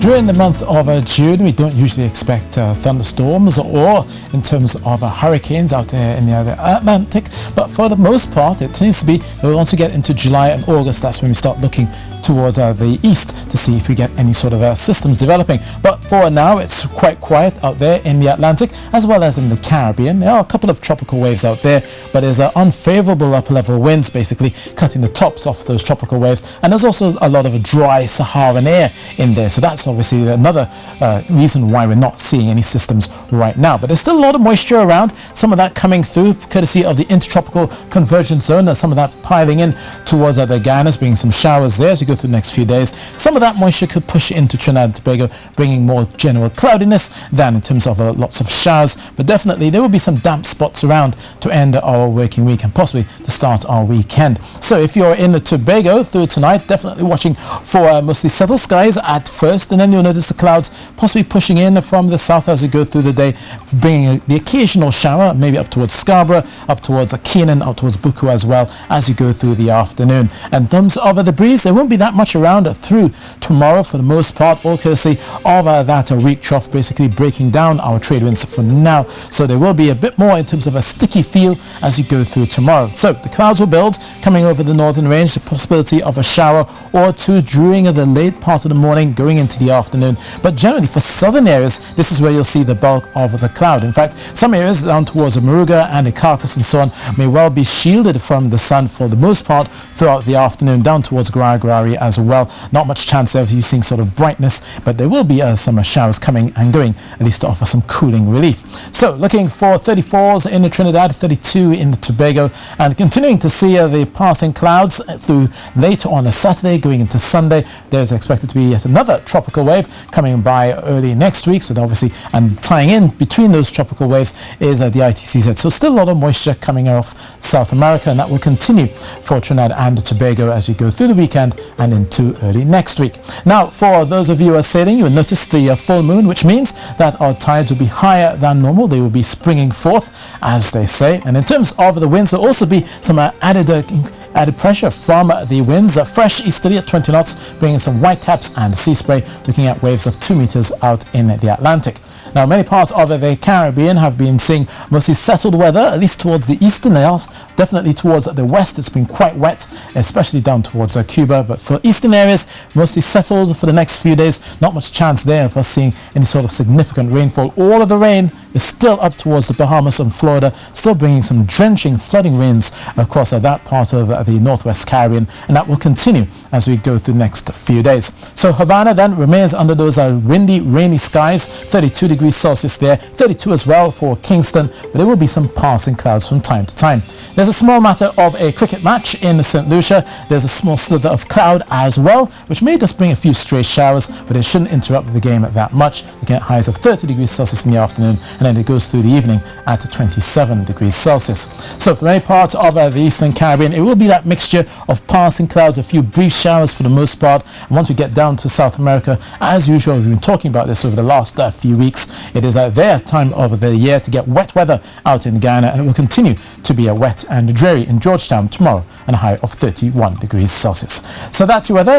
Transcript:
During the month of June, we don't usually expect thunderstorms or in terms of hurricanes out there in the Atlantic, but for the most part it tends to be once we get into July and August, that's when we start looking towards the east to see if we get any sort of systems developing. But for now it's quite quiet out there in the Atlantic as well as in the Caribbean. There are a couple of tropical waves out there, but there's unfavorable upper level winds basically cutting the tops off those tropical waves, and there's also a lot of dry Saharan air in there, so that's obviously another reason why we're not seeing any systems right now. But there's still a lot of moisture around, some of that coming through courtesy of the intertropical convergence zone, some of that piling in towards the Guyanas, bringing some showers there as we go through the next few days. Some of that moisture could push into Trinidad and Tobago, bringing more general cloudiness than in terms of lots of showers, but definitely there will be some damp spots around to end our working week and possibly to start our weekend. So if you're in the Tobago through tonight, definitely watching for mostly settled skies at first, and then you'll notice the clouds possibly pushing in from the south as you go through the day, bringing the occasional shower maybe up towards Scarborough, up towards Keenan, up towards Buku as well as you go through the afternoon. And in terms of the breeze, there won't be that much around through tomorrow for the most part, all courtesy of that weak trough basically breaking down our trade winds for now. So there will be a bit more in terms of a sticky feel as you go through tomorrow. So the clouds will build coming over the northern range, the possibility of a shower or two during the late part of the morning going into the afternoon. But generally for southern areas, this is where you'll see the bulk of the cloud. In fact, some areas down towards the Moruga and the Carcass and so on may well be shielded from the sun for the most part throughout the afternoon, down towards Guaragari as well. Not much chance of you seeing sort of brightness, but there will be some showers coming and going, at least to offer some cooling relief. So looking for 34s in the Trinidad, 32 in the Tobago, and continuing to see the passing clouds through later on a Saturday going into Sunday. There's expected to be yet another tropical wave coming by early next week, so obviously, and tying in between those tropical waves is the ITCZ. So still a lot of moisture coming off South America, and that will continue for Trinidad and Tobago as you go through the weekend and into early next week. Now, for those of you who are sailing, you will notice the full moon, which means that our tides will be higher than normal. They will be springing forth, as they say. And in terms of the winds, there will also be some added pressure from the winds, fresh easterly at 20 knots, bringing some whitecaps and sea spray, looking at waves of 2 meters out in the Atlantic. Now, many parts of the Caribbean have been seeing mostly settled weather, at least towards the eastern areas. Definitely towards the west, it's been quite wet, especially down towards Cuba. But for eastern areas, mostly settled for the next few days. Not much chance there of us seeing any sort of significant rainfall. All of the rain is still up towards the Bahamas and Florida, still bringing some drenching, flooding rains across that part of the northwest Caribbean, and that will continue as we go through the next few days. So Havana then remains under those windy, rainy skies, 32 degrees Celsius there, 32 as well for Kingston, but there will be some passing clouds from time to time. There's a small matter of a cricket match in St. Lucia. There's a small sliver of cloud as well, which may just bring a few stray showers, but it shouldn't interrupt the game that much. We get highs of 30 degrees Celsius in the afternoon, and then it goes through the evening at 27 degrees Celsius. So for many parts of the Eastern Caribbean, it will be that mixture of passing clouds, a few brief showers for the most part. And once we get down to South America, as usual, we've been talking about this over the last few weeks, it is their time of the year to get wet weather out in Guyana, and it will continue to be wet and dreary in Georgetown tomorrow, and a high of 31 degrees Celsius. So that's your weather.